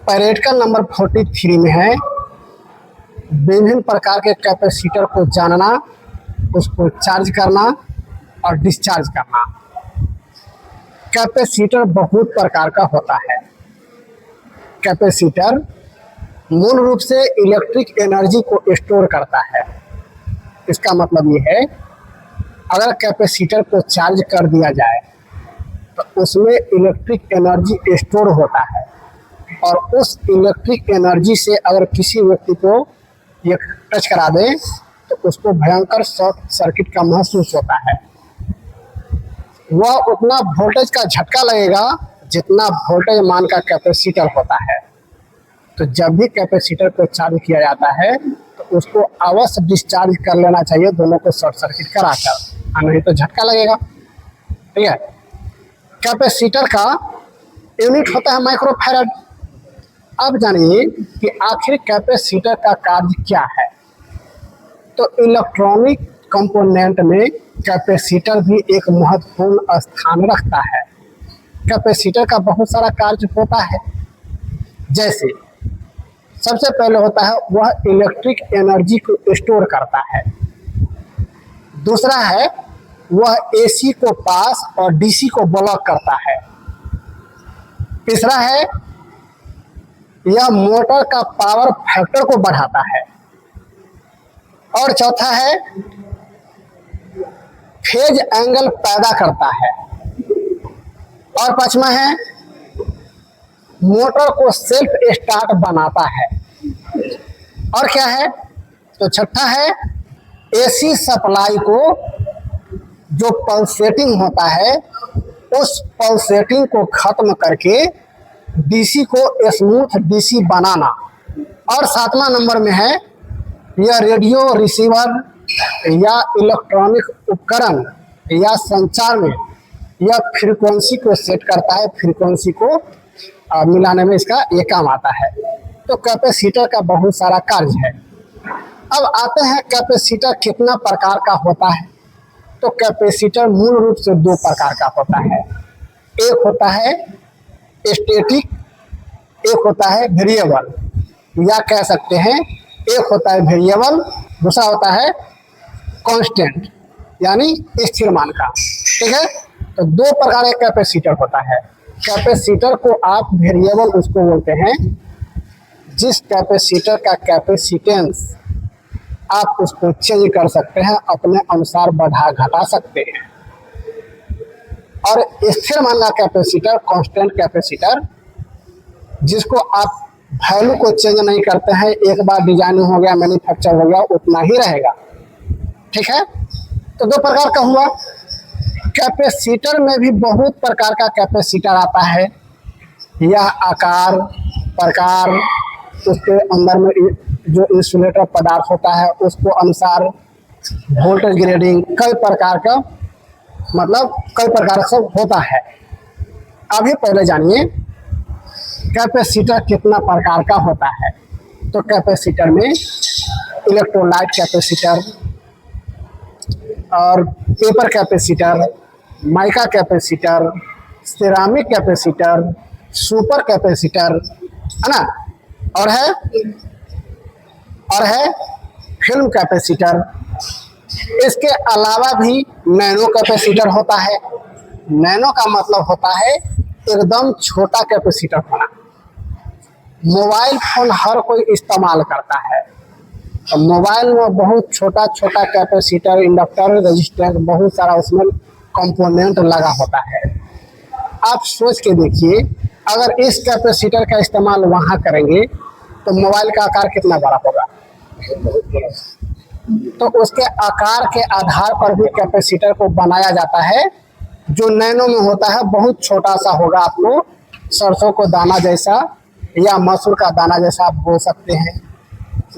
Practical number 43 में है विभिन्न प्रकार के कैपेसिटर को जानना, उसको चार्ज करना और डिस्चार्ज करना। कैपेसिटर बहुत प्रकार का होता है। कैपेसिटर मूल रूप से इलेक्ट्रिक एनर्जी को स्टोर करता है। इसका मतलब ये है, अगर कैपेसिटर को चार्ज कर दिया जाए तो उसमें इलेक्ट्रिक एनर्जी स्टोर होता है और उस इलेक्ट्रिक एनर्जी से अगर किसी व्यक्ति को ये टच करा दें तो उसको भयंकर शॉर्ट सर्किट का महसूस होता है। वह उतना वोल्टेज का झटका लगेगा जितना वोल्टेज मान का कैपेसिटर होता है। तो जब भी कैपेसिटर को चार्ज किया जाता है तो उसको अवश्य डिस्चार्ज कर लेना चाहिए, दोनों को शॉर्ट सर्किट कराकर, नहीं तो झटका लगेगा। ठीक है। कैपेसिटर का यूनिट होता है माइक्रोफैराड। अब जानिए कि आखिर कैपेसिटर का कार्य क्या है। तो इलेक्ट्रॉनिक कंपोनेंट में कैपेसिटर भी एक महत्वपूर्ण स्थान रखता है। कैपेसिटर का बहुत सारा कार्य होता है। जैसे सबसे पहले होता है वह इलेक्ट्रिक एनर्जी को स्टोर करता है। दूसरा है वह एसी को पास और डीसी को ब्लॉक करता है। तीसरा है यह मोटर का पावर फैक्टर को बढ़ाता है। और चौथा है फेज एंगल पैदा करता है। और पांचवा है मोटर को सेल्फ स्टार्ट बनाता है। और क्या है, तो छठा है एसी सप्लाई को जो पल्सेटिंग होता है उस पल्सेटिंग को खत्म करके डीसी को स्मूथ डीसी बनाना। और सातवां नंबर में है यह रेडियो रिसीवर या इलेक्ट्रॉनिक उपकरण या संचार में यह फ्रीक्वेंसी को सेट करता है, फ्रीक्वेंसी को मिलाने में इसका ये काम आता है। तो कैपेसिटर का बहुत सारा कार्य है। अब आते हैं कैपेसिटर कितना प्रकार का होता है। तो कैपेसिटर मूल रूप से दो प्रकार का होता है। एक होता है स्टैटिक, एक होता है वेरिएबल, या कह सकते हैं एक होता है वेरिएबल, दूसरा होता है कांस्टेंट यानी स्थिर मान का। ठीक है। तो दो प्रकार का कैपेसिटर होता है। कैपेसिटर को आप वेरिएबल उसको बोलते हैं जिस कैपेसिटर का कैपेसिटेंस आप उसको चेंज कर सकते हैं, अपने अनुसार बढ़ा घटा सकते हैं। और स्थिर मान का कैपेसिटर कांस्टेंट कैपेसिटर, जिसको आप वैल्यू को चेंज नहीं करते हैं, एक बार डिजाइन हो गया, मैन्युफैक्चर हो गया, उतना ही रहेगा। ठीक है। तो दो प्रकार का हुआ। कैपेसिटर में भी बहुत प्रकार का कैपेसिटर आता है। यह आकार, प्रकार, उसके अंदर में जो इंसुलेटर पदार्थ होता है उसको अनुसार वोल्टेज ग्रेडिंग, कई प्रकार का, मतलब कई प्रकार से होता है। अभी पहले जानिए कैपेसिटर कितना प्रकार का होता है। तो कैपेसिटर में इलेक्ट्रोलाइट कैपेसिटर और paper capacitor, mica capacitor, ceramic capacitor, super capacitor, है ना, और है फिल्म कैपेसिटर। इसके अलावा भी नैनो कैपेसिटर होता है। नैनो का मतलब होता है एकदम छोटा कैपेसिटर होना। मोबाइल फोन हर कोई इस्तेमाल करता है, तो मोबाइल में बहुत छोटा छोटा कैपेसिटर, इंडक्टर, रेजिस्टेंस, बहुत सारा उसमें कंपोनेंट लगा होता है। आप सोच के देखिए, अगर इस कैपेसिटर का इस्तेमाल वहाँ करेंगे तो मोबाइल का आकार कितना बड़ा होगा। तो उसके आकार के आधार पर भी कैपेसिटर को बनाया जाता है। जो नैनो में होता है बहुत छोटा सा होगा, आप लोग सरसों को दाना जैसा या मसूर का दाना जैसा आप बोल सकते हैं,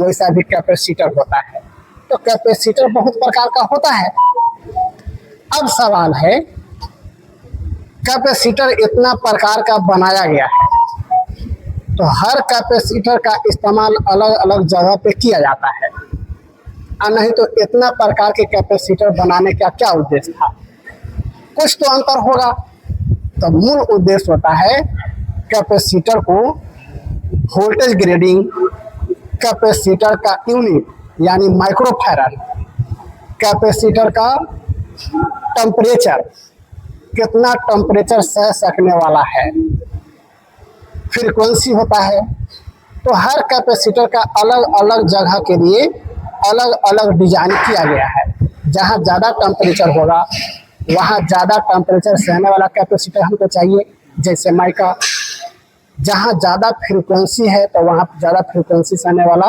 वैसा भी कैपेसिटर होता है। तो कैपेसिटर बहुत प्रकार का होता है। अब सवाल है कैपेसिटर इतना प्रकार का बनाया गया है तो हर कैपेसिटर का इस्तेमाल अलग अलग जगह पे किया जाता है, और नहीं तो इतना प्रकार के कैपेसिटर बनाने का क्या उद्देश्य था। कुछ तो अंतर होगा। तो मूल उद्देश्य होता है कैपेसिटर को वोल्टेज ग्रेडिंग, कैपेसिटर का यूनिट यानी माइक्रोफैराड, कैपेसिटर का टेम्परेचर, कितना टेम्परेचर सह सकने वाला है, फ्रीक्वेंसी होता है। तो हर कैपेसिटर का अलग अलग जगह के लिए अलग अलग डिजाइन किया गया है। जहाँ ज़्यादा टेम्परेचर होगा वहाँ ज़्यादा टेम्परेचर सहने वाला कैपेसिटर हमको चाहिए, जैसे माइका। जहाँ ज़्यादा फ्रीक्वेंसी है तो वहाँ ज़्यादा फ्रीक्वेंसी सहने वाला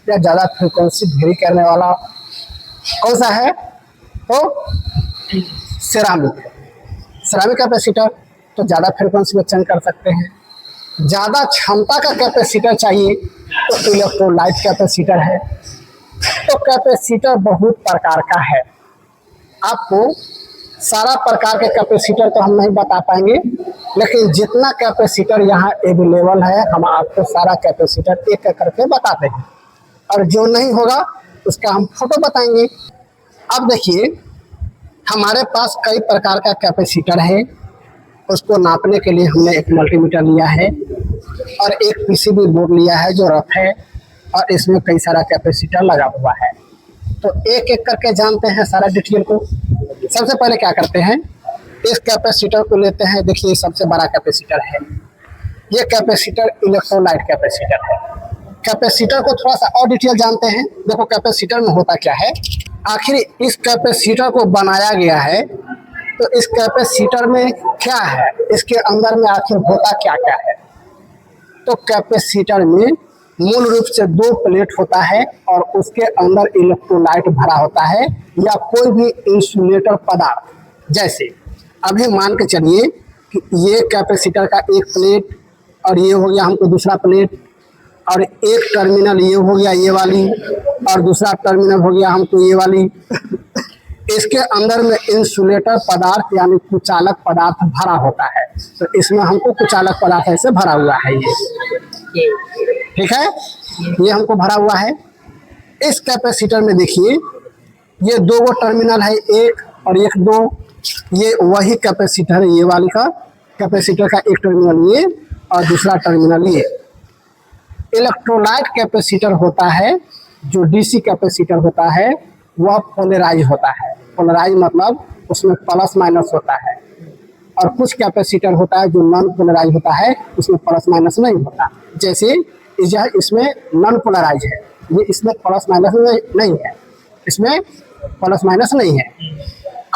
या ज़्यादा फ्रीक्वेंसी वेरी करने वाला कौन सा है? तो सिरामिक। सिरामिक कैपेसिटर तो ज़्यादा फ्रीक्वेंसी में चेंज कर सकते हैं। ज़्यादा क्षमता का कैपेसिटर चाहिए तो इलेक्ट्रोलाइट कैपेसिटर है। तो कैपेसिटर बहुत प्रकार का है। आपको सारा प्रकार के कैपेसिटर तो हम नहीं बता पाएंगे, लेकिन जितना कैपेसिटर यहाँ अवेलेबल है हम आपको सारा कैपेसिटर एक एक करके बताते हैं, और जो नहीं होगा उसका हम फोटो बताएंगे। अब देखिए, हमारे पास कई प्रकार का कैपेसिटर है। उसको नापने के लिए हमने एक मल्टीमीटर लिया है और एक पीसीबी बोर्ड लिया है जो रफ है, और इसमें कई सारा कैपेसिटर लगा हुआ है। तो एक एक करके जानते हैं सारा डिटेल को। सबसे पहले क्या करते हैं, इस कैपेसिटर को लेते हैं। देखिए, सबसे बड़ा कैपेसिटर है ये। कैपेसिटर इलेक्ट्रोलाइट कैपेसिटर है। कैपेसिटर को थोड़ा सा और डिटेल जानते हैं। देखो कैपेसिटर में होता क्या है। आखिर इस कैपेसिटर को बनाया गया है तो इस कैपेसिटर में क्या है, इसके अंदर में आखिर होता क्या क्या है। तो कैपेसिटर में मूल रूप से दो प्लेट होता है और उसके अंदर इलेक्ट्रोलाइट भरा होता है या कोई भी इंसुलेटर पदार्थ। जैसे अभी मान के चलिए कि ये कैपेसिटर का एक प्लेट और ये हो गया हमको दूसरा प्लेट, और एक टर्मिनल ये हो गया ये वाली, और दूसरा टर्मिनल हो गया हमको ये वाली। इसके अंदर में इंसुलेटर पदार्थ यानी कुचालक पदार्थ भरा होता है। तो इसमें हमको कुचालक पदार्थ ऐसे भरा हुआ है ये, ठीक है, ये हमको भरा हुआ है। इस कैपेसिटर में देखिए ये दो गो टर्मिनल है, एक और एक दो। ये वही कैपेसिटर है, ये वाली का कैपेसिटर का एक टर्मिनल ये और दूसरा टर्मिनल ये। इलेक्ट्रोलाइट कैपेसिटर होता है जो डीसी कैपेसिटर होता है वह पोलराइज होता है। पोलराइज मतलब उसमें प्लस माइनस होता है, और कुछ कैपेसिटर होता है जो नॉन पोलराइज होता है, उसमें प्लस माइनस नहीं होता। जैसे इसमें नॉन पोलराइज है, ये इसमें प्लस माइनस नहीं है, इसमें प्लस माइनस नहीं है।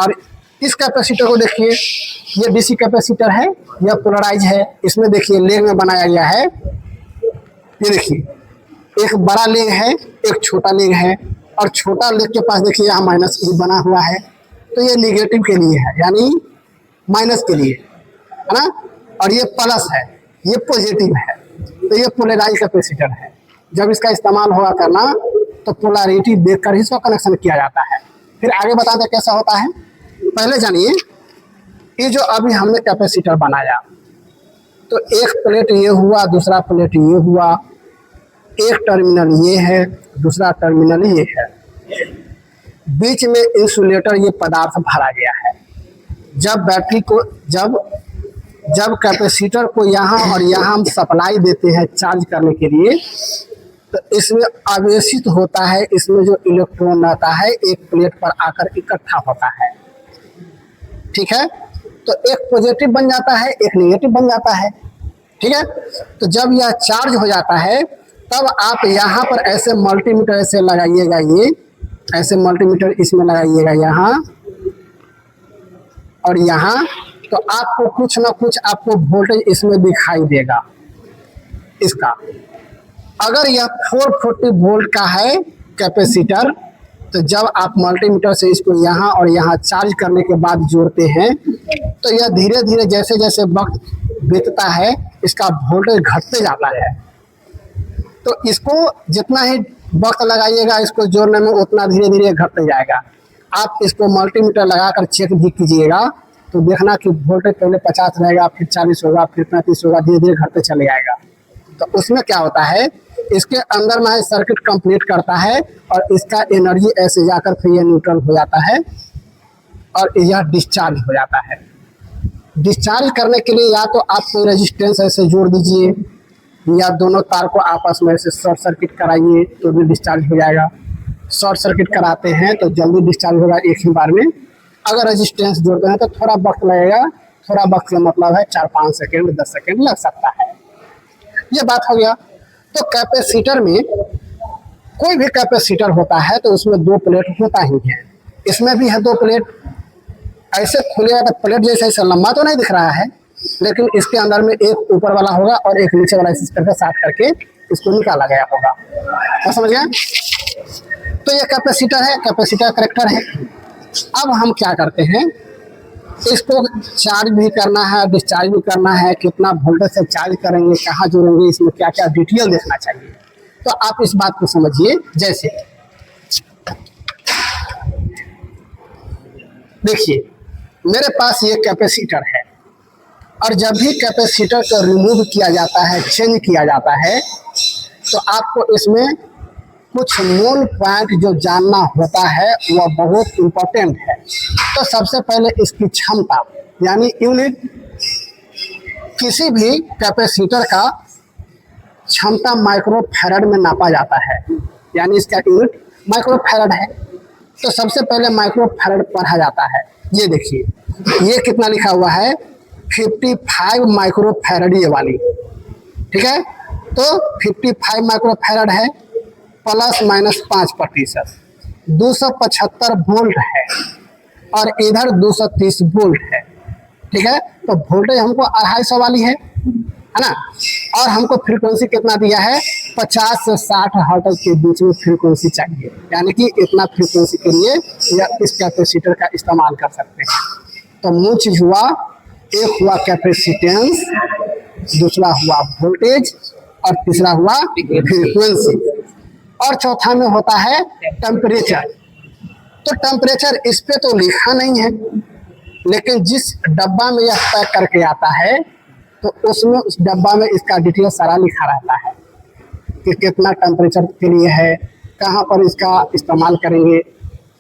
और इस कैपेसिटर को देखिए, ये डीसी कैपेसिटर है, यह पोलराइज है। इसमें देखिए लेग में बनाया गया है, ये देखिए एक बड़ा लेग है एक छोटा लेग है, और छोटा लेग के पास देखिए यहाँ माइनस ई बना हुआ है। तो ये निगेटिव के लिए है यानी माइनस के लिए है ना, और ये प्लस है, ये पॉजिटिव है। तो ये पोलराइज कैपेसिटर है। जब इसका इस्तेमाल होगा करना तो पोलैरिटी देखकर ही इसका कनेक्शन किया जाता है। फिर आगे बताते हैं कैसा होता है। पहले जानिए, ये जो अभी हमने कैपेसिटर बनाया तो एक प्लेट ये हुआ, दूसरा प्लेट ये हुआ, एक टर्मिनल ये है, दूसरा टर्मिनल ये है, बीच में इंसुलेटर ये पदार्थ भरा गया है। जब बैटरी को जब कैपेसिटर को यहाँ और यहाँ हम सप्लाई देते हैं चार्ज करने के लिए, तो इसमें आवेशित होता है, इसमें जो इलेक्ट्रॉन रहता है एक प्लेट पर आकर इकट्ठा होता है, ठीक है। तो एक पॉजिटिव बन जाता है एक नेगेटिव बन जाता है, ठीक है। तो जब यह चार्ज हो जाता है तब आप यहाँ पर ऐसे मल्टीमीटर ऐसे लगाइएगा, ये ऐसे मल्टीमीटर इसमें लगाइएगा यहाँ और यहाँ, तो आपको कुछ ना कुछ आपको वोल्टेज इसमें दिखाई देगा इसका। अगर यह 440 वोल्ट का है कैपेसिटर, तो जब आप मल्टीमीटर से इसको यहाँ और यहाँ चार्ज करने के बाद जोड़ते हैं तो यह धीरे धीरे जैसे जैसे वक्त बीतता है इसका वोल्टेज घटते जाता है। तो इसको जितना ही वक्त लगाइएगा इसको जोड़ने में उतना धीरे धीरे घटते जाएगा। आप इसको मल्टीमीटर लगाकर चेक भी कीजिएगा तो देखना कि वोल्टेज पहले 50 रहेगा, फिर 40 होगा, फिर 35 होगा, धीरे धीरे घटते चले जाएगा। तो उसमें क्या होता है, इसके अंदर में सर्किट कंप्लीट करता है और इसका एनर्जी ऐसे जाकर फिर ये न्यूट्रल हो जाता है और यह डिस्चार्ज हो जाता है। डिस्चार्ज करने के लिए या तो आप कोई रेजिस्टेंस ऐसे जोड़ दीजिए या दोनों तार को आपस में ऐसे शॉर्ट सर्किट कराइए तो भी डिस्चार्ज हो जाएगा। शॉर्ट सर्किट कराते हैं तो जल्दी डिस्चार्ज होगा एक ही बार में। अगर रेजिस्टेंस जोड़ते हैं तो थोड़ा वक्त लगेगा। थोड़ा वक्त का मतलब है 4-5 सेकेंड 10 सेकेंड लग सकता है। ये बात हो गया। तो कैपेसिटर में कोई भी कैपेसिटर होता है तो उसमें 2 प्लेट होता ही है। इसमें भी है 2 प्लेट। ऐसे खुलेगा तो प्लेट जैसे ऐसा लंबा तो नहीं दिख रहा है, लेकिन इसके अंदर में एक ऊपर वाला होगा और एक नीचे वाला इस करके साथ करके इसको निकाला गया होगा। तो समझ गए? तो ये कैपेसिटर है, कैपेसिटर करेक्टर है। अब हम क्या करते हैं, इसको चार्ज भी करना है, डिस्चार्ज भी करना है, कितना वोल्टेज से चार्ज करेंगे, कहाँ जोड़ेंगे, इसमें क्या क्या डिटेल देखना चाहिए। तो आप इस बात को समझिए। जैसे देखिए, मेरे पास ये कैपेसिटर है और जब भी कैपेसिटर को रिमूव किया जाता है, चेंज किया जाता है, तो आपको इसमें कुछ मूल पॉइंट जो जानना होता है वह बहुत इम्पोर्टेंट है। तो सबसे पहले इसकी क्षमता यानी यूनिट। किसी भी कैपेसिटर का क्षमता माइक्रोफैराड में नापा जाता है, यानी इसका यूनिट माइक्रोफैराड है। तो सबसे पहले माइक्रोफैराड पढ़ा जाता है। ये देखिए, ये कितना लिखा हुआ है, 55 माइक्रोफैराड ये वाली, ठीक है। तो 55 माइक्रोफैराड है प्लस माइनस 5%, 275 वोल्ट है और इधर 230 वोल्ट है, ठीक है। तो वोल्टेज हमको 250 वाली है ना। और हमको फ्रीक्वेंसी कितना दिया है, 50 से 60 हर्ट्ज के बीच में फ्रीक्वेंसी चाहिए, यानी कि इतना फ्रीक्वेंसी के लिए या इस कैपेसिटर का इस्तेमाल कर सकते हैं। तो मूल चीज हुआ, एक हुआ कैपेसिटेंस, दूसरा हुआ वोल्टेज और तीसरा हुआ फ्रीक्वेंसी, और चौथा में होता है टेम्परेचर। तो टेम्परेचर इस पे तो लिखा नहीं है, लेकिन जिस डब्बा में यह पैक करके आता है तो उसमें उस डब्बा में इसका डिटेल सारा लिखा रहता है कि कितना टेम्परेचर के लिए है, कहाँ पर इसका इस्तेमाल करेंगे,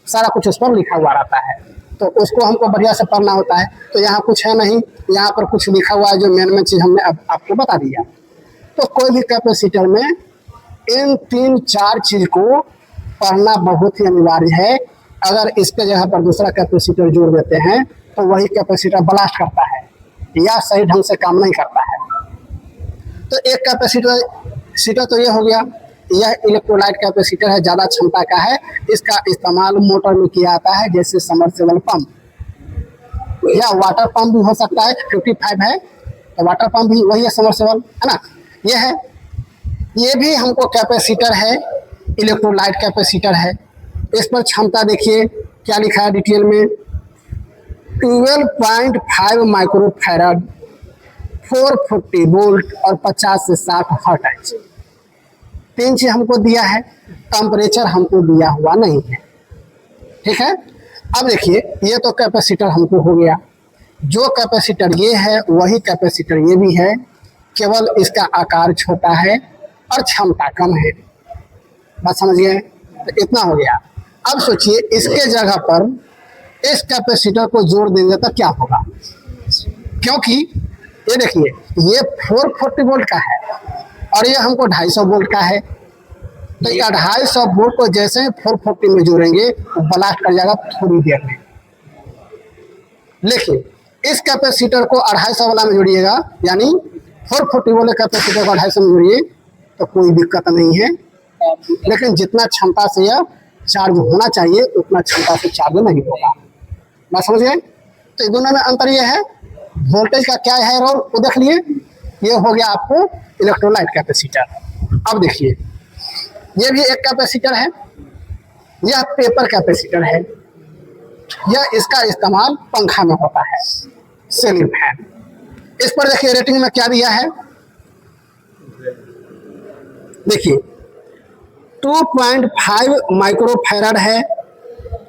सारा कुछ उस पर लिखा हुआ रहता है। तो उसको हमको बढ़िया से पढ़ना होता है। तो यहाँ कुछ है नहीं, यहाँ पर कुछ लिखा हुआ है जो मेन चीज़ हमने अब आपको बता दिया। तो कोई भी कैपेसिटर में इन 3-4 चीज़ को पढ़ना बहुत ही अनिवार्य है। अगर इसके जगह पर दूसरा कैपेसिटर जोड़ देते हैं तो वही कैपेसिटर ब्लास्ट करता है या सही ढंग से काम नहीं करता है। तो एक कैपेसिटर तो ये हो गया, यह इलेक्ट्रोलाइट कैपेसिटर है, ज़्यादा क्षमता का है। इसका इस्तेमाल मोटर में किया जाता है, जैसे सबमर्सिबल पंप या वाटर पंप भी हो सकता है। 55 है तो वाटर पंप भी वही है, सबमर्सिबल है ना। ये है, ये भी हमको कैपेसिटर है, इलेक्ट्रोलाइट कैपेसिटर है। इस पर क्षमता देखिए क्या लिखा है डिटेल में, 12.5 माइक्रोफैराड, 440 वोल्ट और 50 से 60 हर्ट्ज। 3 चीज हमको दिया है। टेम्परेचर हमको दिया हुआ नहीं है, ठीक है। अब देखिए, ये तो कैपेसिटर हमको हो गया। जो कैपेसिटर ये है वही कैपेसिटर ये भी है, केवल इसका आकार छोटा है और क्षमता कम है। बात समझिए? तो इतना हो गया। अब सोचिए, इसके जगह पर इस कैपेसिटर को जोड़ देंगे तो क्या होगा, क्योंकि ये देखिए, ये 440 वोल्ट का है और ये हमको 250 वोल्ट का है। तो ये 250 वोल्ट को जैसे 440 में जोड़ेंगे तो ब्लास्ट कर जाएगा थोड़ी देर में। लेकिन इस कैपेसिटर को 250 वाला में जोड़िएगा, यानी 440 वाले कैपेसिटर को 250 में जोड़िए तो कोई दिक्कत नहीं है। लेकिन जितना क्षमता से यह चार्ज होना चाहिए उतना क्षमता से चार्ज नहीं होगा। बात समझ गए? तो इन दोनों में अंतर यह है, वोल्टेज का क्या है रोल वो देख लिए। ये हो गया आपको इलेक्ट्रोलाइट कैपेसिटर। अब देखिए, ये भी एक कैपेसिटर है, यह पेपर कैपेसिटर है। यह इसका इस्तेमाल पंखा में होता है, सीलिंग फैन। इस पर देखिए रेटिंग में क्या दिया है, देखिए 2.5 माइक्रोफैराड है,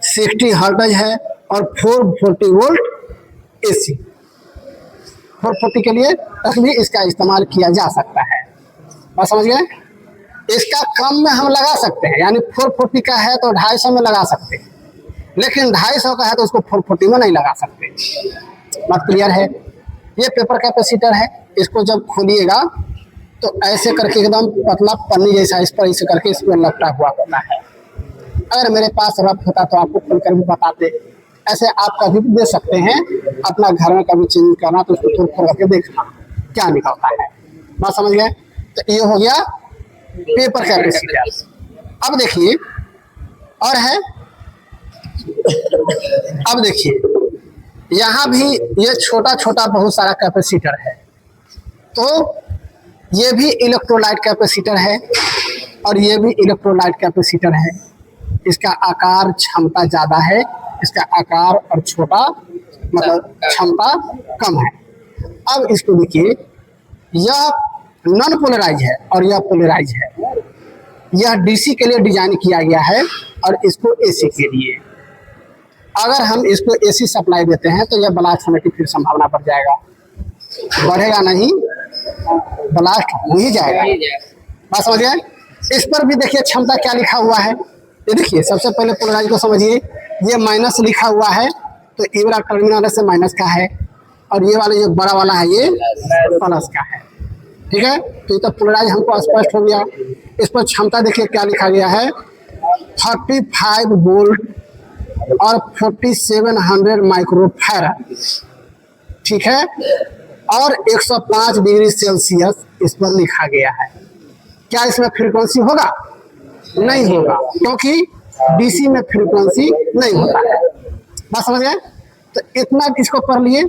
60 हर्ट्ज है और 440 वोल्ट एसी। 440 के लिए तक भी इसका इस्तेमाल किया जा सकता है। बात समझ गए? इसका कम में हम लगा सकते हैं, यानी 440 का है तो 250 में लगा सकते हैं, लेकिन 250 का है तो उसको 440 में नहीं लगा सकते। बात क्लियर है? ये पेपर कैपेसिटर है, इसको जब खोलिएगा तो ऐसे करके एकदम पतला पन्नी जैसा इस पर ऐसे करके इसमें लपटा हुआ होता है। अगर मेरे पास रफ होता तो आपको खोलकर भी बताते। ऐसे आप कभी भी दे सकते हैं, अपना घर में कभी चेंज करना तो उसको खोल करके देखना क्या निकलता है। बात समझ गए? तो ये हो गया पेपर कैपेसिटर। अब देखिए और है, अब देखिए यहाँ भी ये छोटा छोटा बहुत सारा कैपेसिटर है। तो ये भी इलेक्ट्रोलाइट कैपेसिटर है और ये भी इलेक्ट्रोलाइट कैपेसिटर है। इसका आकार क्षमता ज़्यादा है, इसका आकार और छोटा मतलब क्षमता कम है। अब इसको देखिए, यह नॉन पोलराइज है और यह पोलराइज है। यह डीसी के लिए डिजाइन किया गया है और इसको एसी के लिए। अगर हम इसको एसी सप्लाई देते हैं तो यह ब्लास्ट होने की फिर संभावना बढ़ जाएगा, बढ़ेगा नहीं, ब्लास्ट हो ही जाएगा। बात समझ गए? इस पर भी देखिए क्षमता क्या लिखा हुआ है। ये देखिए, सबसे पहले पोलराइज को समझिए। ये माइनस लिखा हुआ है तो ये वाला टर्मिनल से माइनस का है और ये वाला जो बड़ा वाला है ये प्लस का है। ठीक है, तो ये तो पोलराइज हमको स्पष्ट हो गया। इस पर क्षमता देखिए क्या लिखा गया है, 35 वोल्ट और 4700 माइक्रोफैराड। ठीक है, और 105 डिग्री सेल्सियस इस पर लिखा गया है। क्या इसमें फ्रीक्वेंसी होगा? नहीं होगा, क्योंकि डीसी में फ्रीक्वेंसी नहीं होता है। बात समझ गए? तो इतना इसको पढ़ लिए।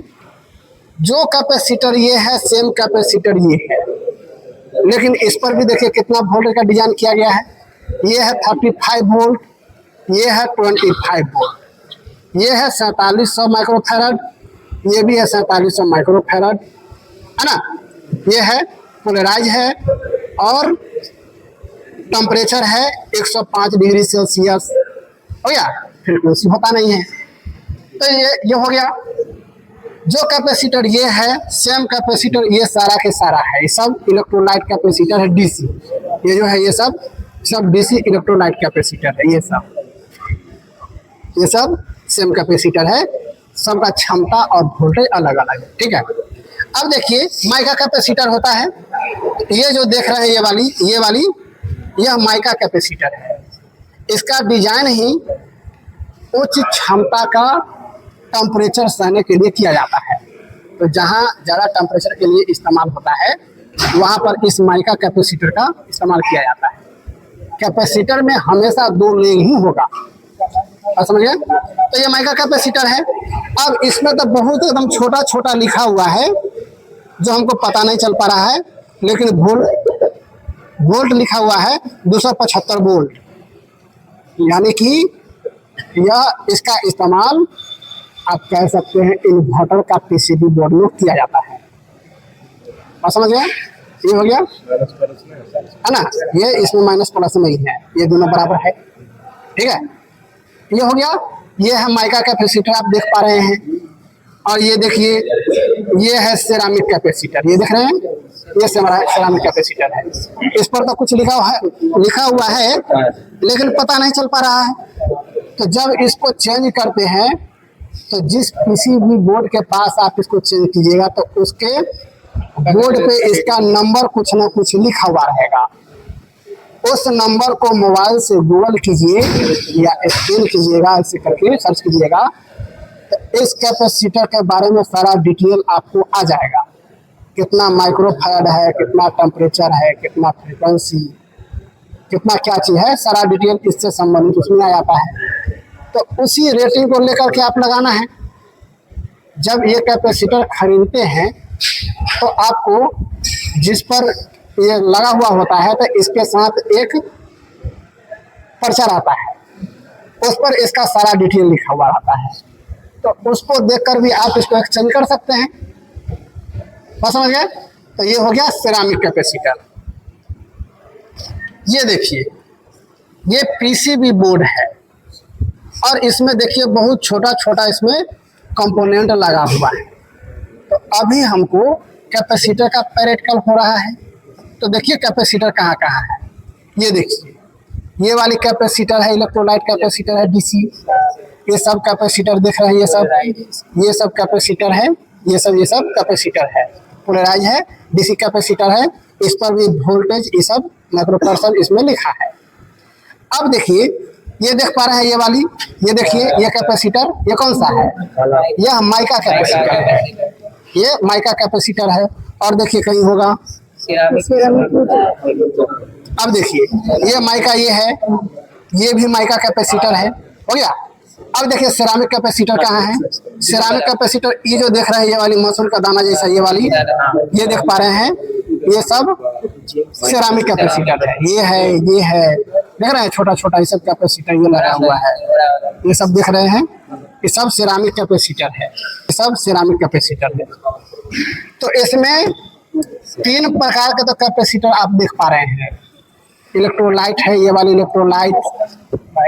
जो कैपेसिटर ये है सेम कैपेसिटर ये है, लेकिन इस पर भी देखिए कितना वोल्ट का डिजाइन किया गया है। ये है 35 वोल्ट, ये है 25 वोल्ट, ये है 4700 माइक्रोफैराड, ये भी है 4700 माइक्रोफैराड, है ना। ये है पोलराइज है और टेम्परेचर है 105 डिग्री सेल्सियस। हो गया, फ्रीक्वेंसी होता नहीं है। तो ये हो गया। जो कैपेसिटर ये है सेम कैपेसिटर ये सारा के सारा है, ये सब इलेक्ट्रोलाइट कैपेसिटर है डीसी। ये जो है ये सब डीसी इलेक्ट्रोलाइट कैपेसिटर है। ये सब सेम कैपेसिटर है, सबका क्षमता और वोल्टेज अलग अलग है। ठीक है, अब देखिए माइका कैपेसिटर होता है। ये जो देख रहे हैं ये वाली यह माइका कैपेसिटर है। इसका डिजाइन ही उच्च क्षमता का टेम्परेचर सहने के लिए किया जाता है। तो जहाँ ज़्यादा टेम्परेचर के लिए इस्तेमाल होता है वहाँ पर इस माइका कैपेसिटर का इस्तेमाल किया जाता है। कैपेसिटर में हमेशा 2 लेग ही होगा, समझ गए? तो ये माइका कैपेसिटर है। अब इसमें तो बहुत एकदम छोटा छोटा लिखा हुआ है जो हमको पता नहीं चल पा रहा है, लेकिन वोल्ट लिखा हुआ है 275 वोल्ट, यानी कि यह इसका इस्तेमाल आप कह सकते हैं इन्वर्टर का पीसीबी बोर्ड में किया जाता है। और समझ गए? ये हो गया है ना, ये इसमें माइनस प्लस में ही है, ये दोनों बराबर है। ठीक है, ये हो गया। ये है माइका कैपेसिटर आप देख पा रहे हैं। और ये देखिए ये है सेरामिक कैपेसिटर, ये देख रहे हैं, ये सेरामिक कैपेसिटर है। इस पर तो कुछ लिखा हुआ है लेकिन पता नहीं चल पा रहा है। तो जब इसको चेंज करते हैं तो जिस किसी भी बोर्ड के पास आप इसको चेंज कीजिएगा तो उसके बोर्ड पे इसका नंबर कुछ ना कुछ लिखा हुआ रहेगा। उस नंबर को मोबाइल से गूगल कीजिए या स्कैन कीजिएगा, ऐसे करके सर्च कीजिएगा तो इस कैपेसिटर के बारे में सारा डिटेल आपको आ जाएगा। कितना माइक्रोफैराड है, कितना टेम्परेचर है, कितना फ्रीक्वेंसी, कितना क्या चीज़ है, सारा डिटेल इससे संबंधित उसमें आ जाता है। तो उसी रेटिंग को लेकर के आप लगाना है। जब ये कैपेसिटर खरीदते हैं तो आपको जिस पर ये लगा हुआ होता है तो इसके साथ एक पर्चा आता है, उस पर इसका सारा डिटेल लिखा हुआ रहता है। तो उसको देखकर भी आप इसको एक्सचेंज कर सकते हैं। बस समझ गए? तो ये हो गया सेरामिक कैपेसिटर। ये देखिए ये पीसीबी बोर्ड है और इसमें देखिए बहुत छोटा छोटा इसमें कंपोनेंट लगा हुआ है। तो अभी हमको कैपेसिटर का प्रैक्टिकल हो रहा है। तो देखिए कैपेसिटर कहाँ कहाँ है। ये देखिए ये वाली कैपेसिटर है, इलेक्ट्रोलाइट कैपेसिटर है डीसी। ये सब कैपेसिटर देख रहे हैं, ये सब कैपेसिटर है ये सब कैपेसिटर है, पोलराइज है, डीसी कैपेसिटर है, इस पर भी वोल्टेज ये सब माइक्रोफैराड इसमें लिखा है। अब देखिए ये देख पा रहे हैं ये वाली, ये देखिए ये कैपेसिटर, ये कौन सा है, यह माइका कैपेसिटर है, ये माइका कैपेसिटर है। और देखिए कहीं होगा, अब देखिए ये माइका ये है, ये भी माइका कैपेसिटर है, हो गया। अब देखिए सिरामिक कैपेसिटर कहाँ है, सिरामिक कैपेसिटर ये जो देख रहे हैं ये वाली मसूल का दाना जैसा ये वाली, ये देख पा रहे हैं, ये सब सिरामिक कैपेसिटर है, ये है देख रहे हैं छोटा छोटा ये सब कैपेसिटर ये लगा हुआ है, ये सब देख रहे हैं, ये सब सिरामिक कैपेसिटर है, ये सब सिरामिक कैपेसिटर है। तो इसमें 3 प्रकार के तो कैपेसिटर आप देख पा रहे हैं, इलेक्ट्रोलाइट है, ये वाली इलेक्ट्रोलाइट,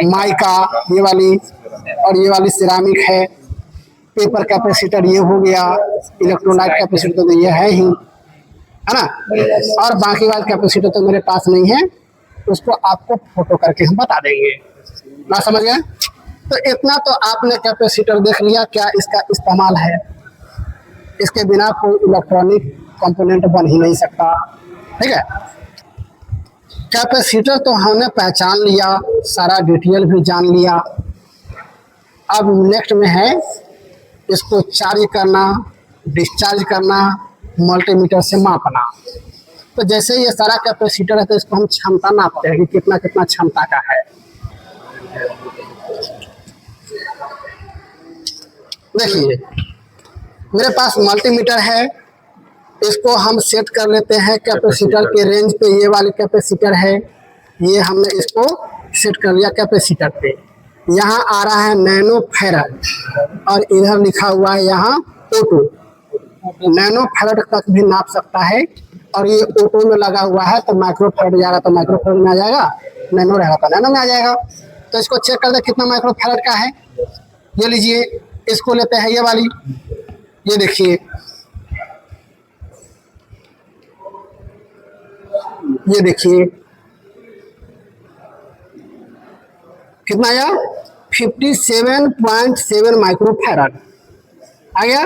माइका ये वाली, और ये वाली सिरामिक है, पेपर कैपेसिटर ये हो गया, इलेक्ट्रोलाइट कैपेसिटर तो ये है ही, है ना। और बाकी वाले कैपेसिटर तो मेरे पास नहीं है, उसको आपको फोटो करके हम बता देंगे, ना समझ गए। तो इतना तो आपने कैपेसिटर देख लिया, क्या इसका इस्तेमाल है, इसके बिना कोई इलेक्ट्रॉनिक कंपोनेंट बन ही नहीं सकता, ठीक है। कैपेसिटर तो हमने पहचान लिया, सारा डिटेल भी जान लिया। अब नेक्स्ट में है इसको चार्ज करना, डिस्चार्ज करना, मल्टीमीटर से मापना। तो जैसे ये सारा कैपेसिटर है तो इसको हम क्षमता नापते हैं कि कितना कितना क्षमता का है। देखिए मेरे पास मल्टीमीटर है, इसको हम सेट कर लेते हैं कैपेसिटर के रेंज पे। ये वाली कैपेसिटर है, ये हमने इसको सेट कर लिया कैपेसिटर पे। यहाँ आ रहा है नैनो फैराड और इधर लिखा हुआ है यहाँ ऑटो। नैनो फैराड तक भी नाप सकता है, और ये ऑटो में लगा हुआ है तो माइक्रो फैराड जाएगा तो माइक्रो फैराड में आ जाएगा, नैनो रहेगा तो नैनो में आ जाएगा। तो इसको चेक कर दे कितना माइक्रो फैराड का है। ये लीजिए, इसको लेते हैं ये वाली, ये देखिए ये देखिए कितना आया, 57.7 माइक्रो फैराड आ गया।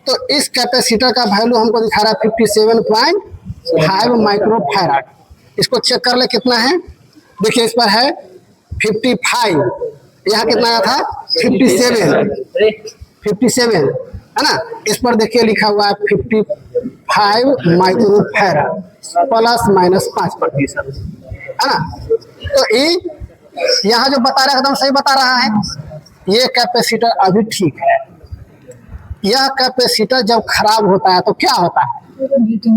तो इस कैपेसिटर का वैल्यू हमको दिखा रहा है 57.5 माइक्रो फैराड। इसको चेक कर ले कितना है, देखिए इस पर है 55, यहाँ कितना आया था 57 है ना। इस पर देखिए लिखा हुआ है 55 माइक्रो फैराड ±5% है ना। तो ये यहाँ जो बता रहा है एकदम सही बता रहा है। ये कैपेसिटर अभी ठीक है। यह कैपेसिटर जब खराब होता है तो क्या होता है,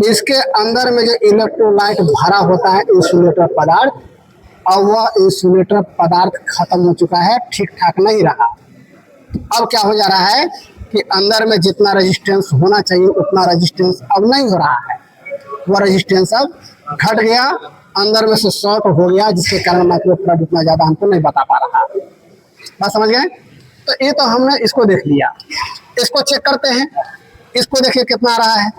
इसके अंदर में जो इलेक्ट्रोलाइट भरा होता है इंसुलेटर पदार्थ, और वह इंसुलेटर पदार्थ खत्म हो चुका है, ठीक ठाक नहीं रहा। अब क्या हो जा रहा है कि अंदर में जितना रेजिस्टेंस होना चाहिए उतना रेजिस्टेंस अब नहीं हो रहा है, वह रेजिस्टेंस अब घट गया, अंदर में से शॉर्ट हो गया, जिसके कारण माइक्रो फैराड इतना ज़्यादा हमको नहीं बता पा रहा। बात समझ गए। तो ये तो हमने इसको देख लिया। इसको चेक करते हैं, इसको देखिए कितना आ रहा है।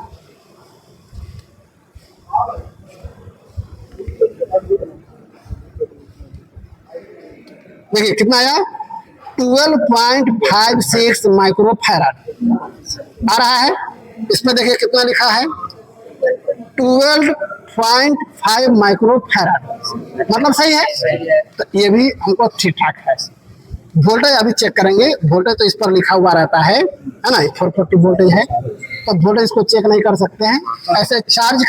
देखिए कितना आया, 12.56 माइक्रो फैराड आ रहा है। इसमें देखिए कितना लिखा है 12.5 माइक्रो फैराड, मतलब सही है। तो ये भी हमको ठीक ठाक है। वोल्टेज अभी चेक करेंगे, वोल्टेज तो इस पर लिखा हुआ रहता है ना, 440 वोल्टेज है, तो वोल्टेज इसको चेक नहीं कर सकते हैं। ऐसे चार्ज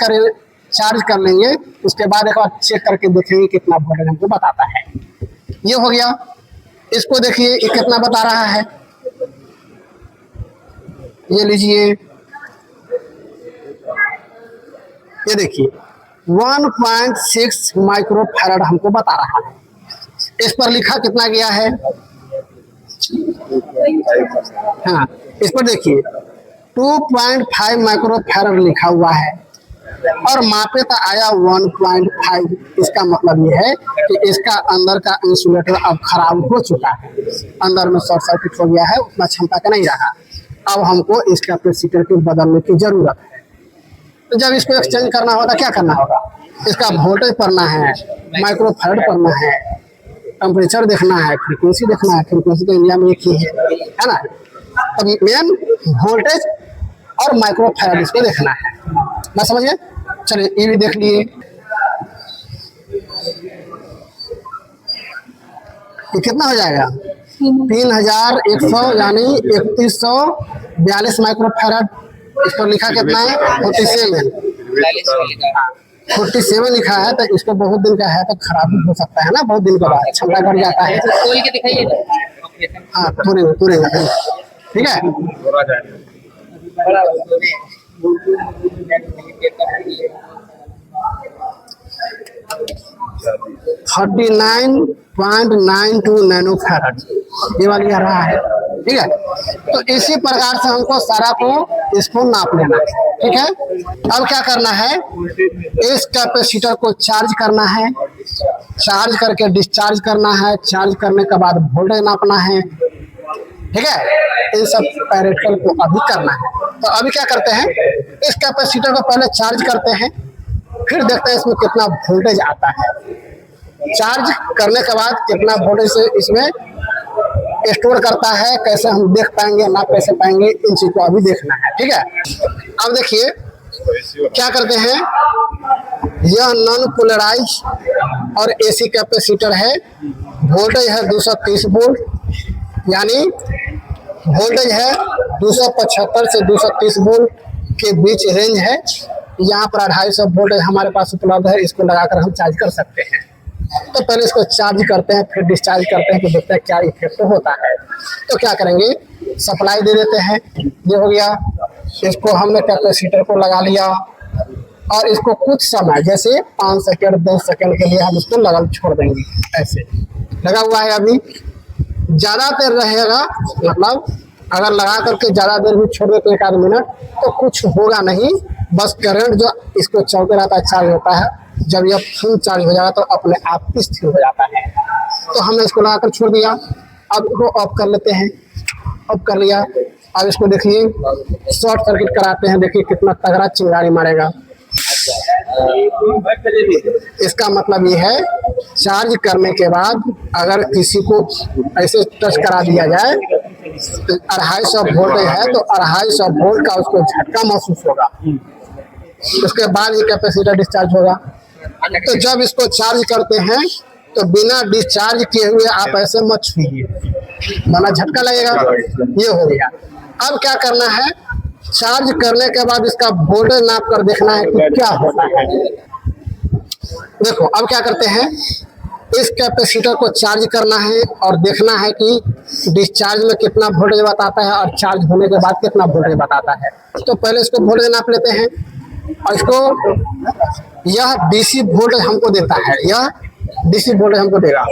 कर लेंगे, उसके बाद एक बार चेक करके देखेंगे कितना वोल्टेज हमको बताता है। ये हो गया। इसको देखिए ये कितना बता रहा है, ये लीजिए, ये देखिए 1.6 माइक्रो फैराड हमको बता रहा है। इस पर लिखा कितना गया है, हाँ इस पर देखिए 2.5 माइक्रो फैराड लिखा हुआ है, और मापे तो आया 1.5। इसका मतलब ये है कि इसका अंदर का इंसुलेटर अब खराब हो चुका है, अंदर में शॉर्ट सर्किट हो गया है, उतना क्षमता का नहीं रहा। अब हमको इस कैपेसिटर को बदलने की जरूरत है। तो जब इसको एक्सचेंज करना होगा क्या करना होगा, इसका वोल्टेज पढ़ना है, माइक्रो फैराड पढ़ना है, टेम्परेचर देखना है, फ्रीक्वेंसी देखना है। फ्रीक्वेंसी तो इंडिया में एक ही है ना। तो मेन वोल्टेज और माइक्रो फैराड इसको देखना है। मैं समझ गए? चलिए ये भी देख लिए। ये कितना हो जाएगा? 3100 यानी 3142 माइक्रो फैराड। इसको लिखा कितना है? 47। 47 लिखा है, तो इसको बहुत दिन का है तो खराब हो सकता है ना, बहुत दिन के बाद क्षमता बढ़ जाता है। हाँ तुरेगा ठीक है। 39.92 नैनो फैराड ये वाली आ रहा है। ठीक है, तो इसी प्रकार से हमको सारा को इसको नाप लेना है। ठीक है, अब क्या करना है? इस कैपेसिटर को चार्ज करना है, चार्ज करके डिस्चार्ज करना है, चार्ज करने के बाद वोल्टेज नापना है। ठीक है, इन सब पैरेटिकल को अभी करना है। तो अभी क्या करते हैं? इस कैपेसिटर को पहले चार्ज करते हैं, फिर देखते हैं इसमें कितना वोल्टेज आता है। चार्ज करने के बाद कितना वोल्टेज से इसमें स्टोर करता है, कैसे हम देख पाएंगे, ना कैसे पाएंगे, इन चीज को अभी देखना है। ठीक है, अब देखिए क्या करते हैं। यह नॉन पोलराइज और एसी कैपेसिटर है। वोल्टेज है 230 वोल्ट, यानी वोल्टेज है 275 से 230 वोल्ट के बीच रेंज है। यहाँ पर 250 वोल्टेज हमारे पास उपलब्ध है, इसको लगाकर हम चार्ज कर सकते हैं। तो पहले इसको चार्ज करते हैं, फिर डिस्चार्ज करते हैं, तो देखते हैं क्या इफेक्ट होता है। तो क्या करेंगे? सप्लाई दे देते हैं। ये हो गया, इसको हमने कैपेसिटर को लगा लिया और इसको कुछ समय जैसे 5 सेकेंड 10 सेकेंड के लिए हम इसको लगा छोड़ देंगे। ऐसे लगा हुआ है, अभी ज़्यादा देर रहेगा, मतलब अगर लगा करके ज़्यादा देर भी छोड़ देते 1 आध मिनट तो कुछ होगा नहीं, बस करंट जो इसको चलते रहता है, चार्ज होता है। जब यह फुल चार्ज हो जाएगा तो अपने आप स्थिर हो जाता है। तो हमने इसको लगाकर छोड़ दिया। अब इसको ऑफ कर लेते हैं। ऑफ कर लिया। अब इसको देखिए, शॉर्ट सर्किट कराते हैं, देखिए कितना तगड़ा चिंगारी मारेगा। इसका मतलब ये है, चार्ज करने के बाद अगर किसी को ऐसे टच करा दिया जाए, 250 वोल्टेज है तो 250 वोल्ट का उसको झटका महसूस होगा। उसके बाद ये कैपेसिटर डिस्चार्ज होगा। तो जब इसको चार्ज करते हैं तो बिना डिस्चार्ज किए हुए आप ऐसे मत छूइए, वरना झटका लगेगा। ये हो गया। अब क्या करना है? चार्ज करने के बाद इसका वोल्टेज नाप कर देखना है कि क्या होता है। देखो अब क्या करते हैं, इस कैपेसिटर को चार्ज करना है और देखना है कि डिस्चार्ज में कितना वोल्टेज बताता है और चार्ज होने के बाद कितना वोल्टेज बताता है। तो पहले इसको वोल्टेज नाप लेते हैं और इसको यह डीसी वोल्टेज हमको देता है, यह डीसी वोल्टेज हमको देगा।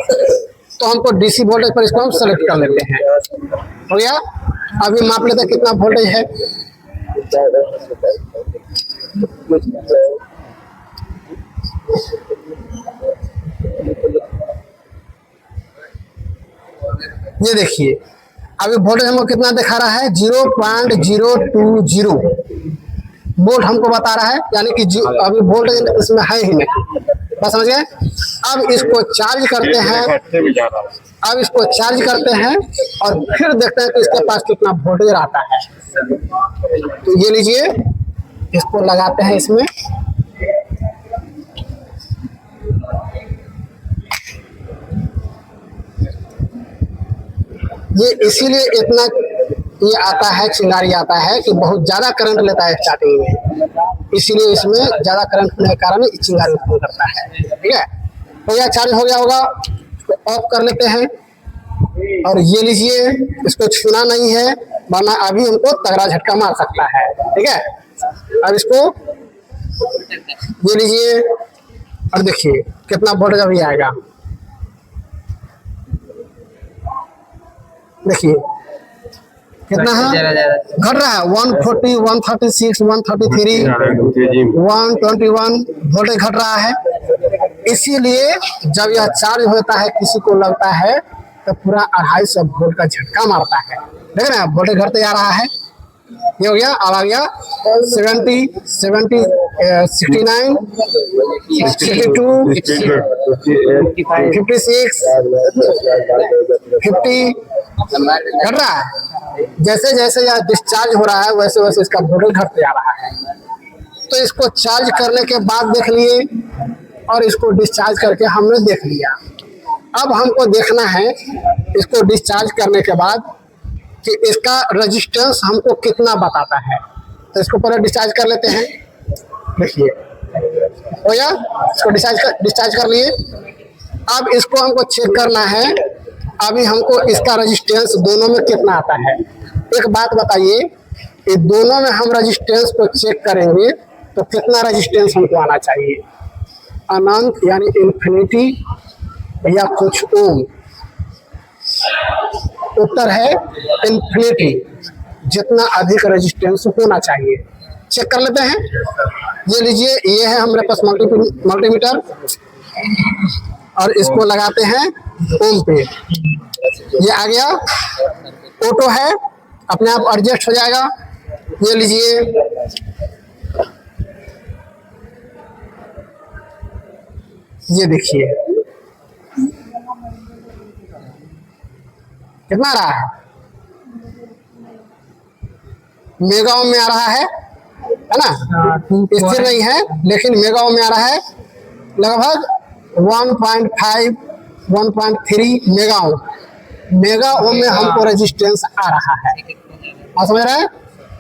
तो हमको डीसी वोल्टेज पर इसको हम सेलेक्ट कर लेते हैं। हो गया। अभी माप लेते हैं कितना वोल्टेज है। ये देखिए अभी वोल्टेज हमको कितना दिखा रहा है, 0.020 वोल्ट हमको बता रहा है, यानी कि अभी वोल्टेज इसमें है ही नहीं। बस समझ गए। अब इसको चार्ज करते हैं, अब इसको चार्ज करते हैं और फिर देखते हैं कि इसके पास कितना वोल्टेज आता है। तो ये लीजिए, इसको लगाते हैं इसमें। ये इसीलिए इतना ये आता है, चिंगारी आता है कि बहुत ज़्यादा करंट लेता है स्टार्टिंग में, इसीलिए इसमें ज़्यादा करंट होने के कारण चिंगारी उत्पन्न करता है। ठीक है, तो यह चार्ज हो गया होगा, तो ऑफ कर लेते हैं। और ये लीजिए, इसको छूना नहीं है वरना अभी हमको तगड़ा झटका मार सकता है। ठीक है, अब इसको ये लीजिए और देखिए कितना वोल्टेज अभी आएगा। देखिए कितना है, घट रहा है। 140, 136, 133, 121 वोल्टेज घट रहा है। इसीलिए जब यह चार्ज होता है, किसी को लगता है तो पूरा 250 वोल्ट का झटका मारता है। देख रहे हैं वोल्टेज घटते जा रहा है। ये हो गया। अब आ गया 70, 70, 69, 62, 56, 50 घट रहा है। जैसे जैसे यह डिस्चार्ज हो रहा है वैसे वैसे इसका वोल्टेज घटते जा रहा है। तो इसको चार्ज करने के बाद देख लिए और इसको डिस्चार्ज करके हमने देख लिया। अब हमको देखना है इसको डिस्चार्ज करने के बाद कि इसका रेजिस्टेंस हमको कितना बताता है। तो इसको पहले डिस्चार्ज कर लेते हैं। देखिए हो गया, इसको डिस्चार्ज कर लिए। अब इसको हमको चेक करना है अभी हमको इसका रेजिस्टेंस दोनों में कितना आता है। एक बात बताइए, कि दोनों में हम रेजिस्टेंस को चेक करेंगे तो कितना रेजिस्टेंस हमको आना चाहिए, अनंत यानी इन्फिनिटी या कुछ ओम। उत्तर है इन्फिनिटी, जितना अधिक रेजिस्टेंस होना चाहिए। चेक कर लेते हैं। ये लीजिए, ये है हमारे पास मल्टीमीटर और इसको लगाते हैं ओम पे। ये आ गया, ऑटो है, अपने आप एडजस्ट हो जाएगा। ये लीजिए, ये देखिए कितना आ रहा है, मेगा ओम में आ रहा है ना। स्थिर नहीं है लेकिन मेगा ओम में आ रहा है, लगभग 1.5 1.3 मेगा ओम। मेगा ओम में हमको रेजिस्टेंस आ रहा है, आप समझ रहे हैं।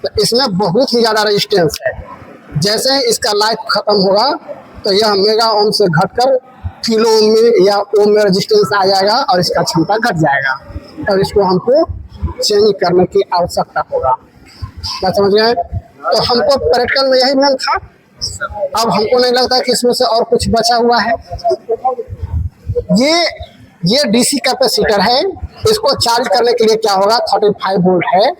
तो इसमें बहुत ही ज्यादा रेजिस्टेंस है। जैसे ही इसका लाइफ खत्म होगा तो यह मेगा ओम से घटकर किलो ओम में या ओम में रेजिस्टेंस आ जाएगा और इसका क्षमता घट जाएगा और इसको हमको चेंज करने की आवश्यकता होगा। क्या समझ गए। तो हमको प्रैक्टिकल में यही मिल था। अब हमको नहीं लगता कि इसमें से और कुछ बचा हुआ है। ये डीसी कैपेसिटर है, इसको चार्ज करने के लिए क्या होगा, 35 वोल्ट है।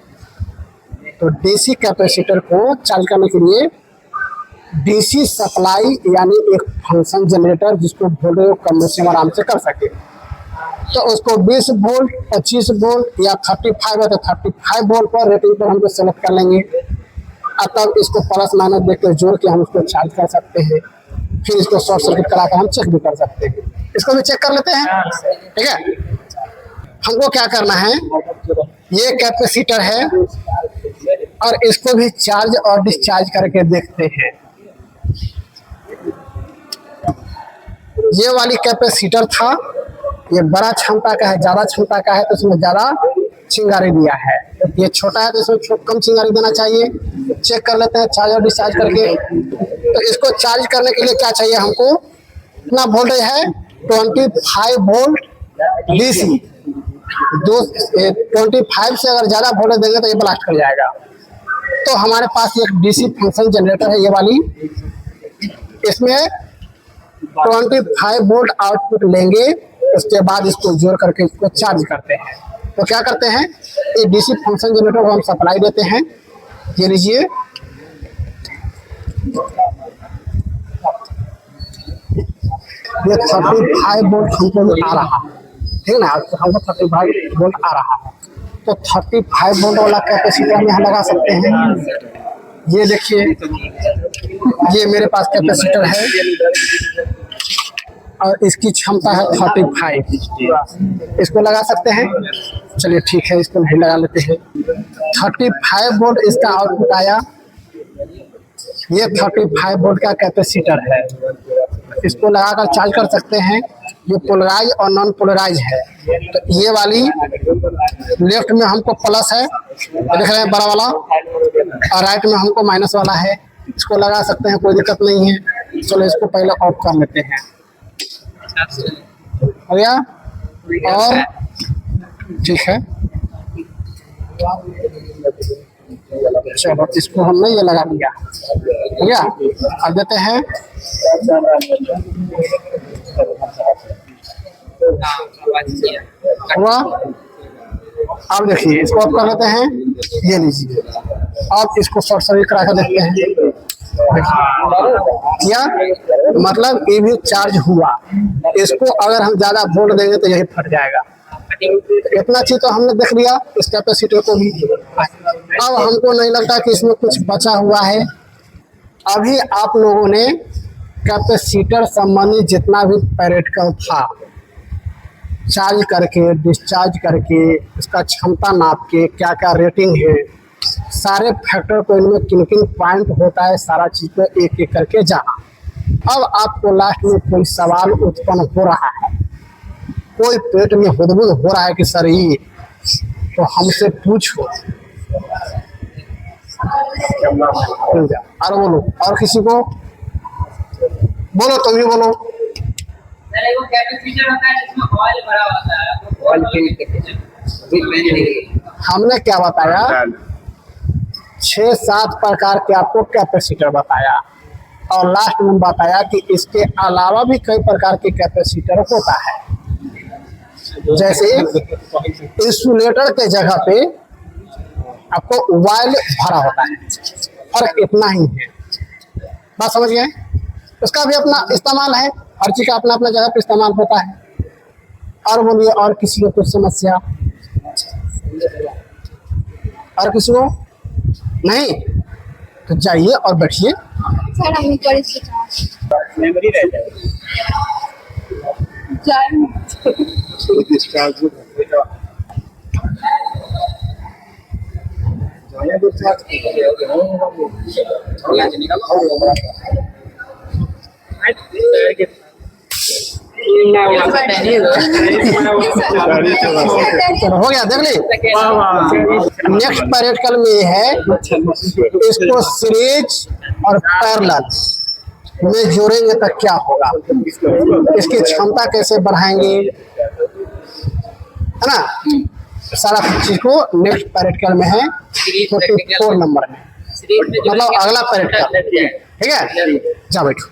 तो डीसी कैपेसिटर को चार्ज करने के लिए डीसी सप्लाई यानी एक फंक्शन जनरेटर जिसको वोल्टेज कम से कम आराम से कर सके, तो उसको 20 वोल्ट 25 वोल्ट या 35 है तो 35 वोल्ट पर रेटिंग पर हमको सेलेक्ट कर लेंगे। और तब इसको प्लस माइनस देख कर जोड़ के हम उसको चार्ज कर सकते हैं। फिर इसको शॉर्ट सर्किट करा कर हम चेक भी कर सकते हैं। इसको भी चेक कर लेते हैं, ठीक है। हमको क्या करना है, ये कैपेसिटर है और इसको भी चार्ज और डिस्चार्ज करके देखते हैं। ये वाली कैपेसिटर था, ये बड़ा क्षमता का है, ज्यादा क्षमता का है तो इसमें ज्यादा चिंगारी दिया है। ये छोटा है तो इसमें कम चिंगारी देना चाहिए। चेक कर लेते हैं चार्ज और डिस्चार्ज करके। तो इसको चार्ज करने के लिए क्या चाहिए हमको, कितना वोल्टेज है, 25 वोल्ट डीसी। 25 से अगर ज्यादा वोल्टेज देंगे तो ये ब्लास्ट कर जाएगा। तो हमारे पास एक डीसी फंक्शन जनरेटर है, ये वाली, इसमें 25 वोल्ट आउटपुट लेंगे, उसके बाद इसको जोड़ करके इसको चार्ज करते हैं। तो क्या करते हैं, ये डीसी फंक्शन जनरेटर को हम सप्लाई देते हैं। ये लीजिए, ये 35 वोल्ट हमको आ रहा है, ठीक है ना। हमको 35 वोल्ट आ रहा है तो 35 वोल्ट वाला कैपेसिटर हम यहाँ लगा सकते हैं। ये देखिए, ये मेरे पास कैपेसिटर है और इसकी क्षमता है 35। इसको लगा सकते हैं, चलिए ठीक है, इसको नहीं लगा लेते हैं। 35 वोल्ट इसका आउटपुट आया। ये 35 वोल्ट का कैपेसिटर है, इसको लगाकर चार्ज कर सकते हैं। ये पोलराइज और नॉन पोलराइज है। तो ये वाली लेफ्ट में हमको प्लस है, देख रहे हैं बड़ा वाला, और राइट में हमको माइनस वाला है। इसको लगा सकते हैं, कोई दिक्कत नहीं है। चलो इसको पहले ऑफ कर लेते हैं, हो गया। और ठीक है, चलो इसको हमने ये लगा दिया, हो गया। अब देते हैं, हुआ। अब देखिए इसको ऑफ कर लेते हैं, ये लीजिए। अब इसको शॉर्ट सर्किट करा कर देखते हैं, क्या मतलब ये भी चार्ज हुआ। इसको अगर हम ज्यादा वोल्ट देंगे तो यही फट जाएगा। इतना चीज तो हमने देख लिया इस कैपेसिटर को भी। अब हमको नहीं लगता कि इसमें कुछ बचा हुआ है। अभी आप लोगों ने कैपेसिटर संबंधी जितना भी प्रैक्टिकल था चार्ज करके, डिस्चार्ज करके, इसका क्षमता नाप के, क्या क्या रेटिंग है, सारे फैक्टर को, इनमें किन किन पॉइंट होता है, सारा चीज़ को एक एक करके जाना। अब आपको लास्ट में कोई सवाल उत्पन्न हो रहा है, कोई पेट में हुदबुद हो रहा है कि सर ये, तो हमसे पूछो। और बोलो, और किसी को बोलो, तुम भी बोलो। वो कैपेसिटर होता है जिसमें ऑयल भरा होता है, हमने क्या बताया, 6-7 प्रकार के आपको कैपेसिटर बताया, और लास्ट में बताया कि इसके अलावा भी कई प्रकार के कैपेसिटर होता है। जैसे इंसुलेटर के जगह पे आपको ऑयल भरा होता है, फर्क इतना ही है। बात समझ गए? उसका भी अपना इस्तेमाल है, हर चीज़ का अपना अपना जगह पे इस्तेमाल होता है। और बोलिए, और किसी को कुछ समस्या? और किसी को नहीं? तो जाइए और बैठिए। सर हम मेमोरी रह चलो हो गया, देख ली। नेक्स्ट प्रैक्टिकल में ये है, इसको सीरीज और पैरेलल में जोड़ेंगे तो क्या होगा, इसकी क्षमता कैसे बढ़ाएंगे, है ना। सारा चीज को नेक्स्ट प्रैक्टिकल में है 44 नंबर में, मतलब अगला प्रैक्टिकल। ठीक है, जा बैठो।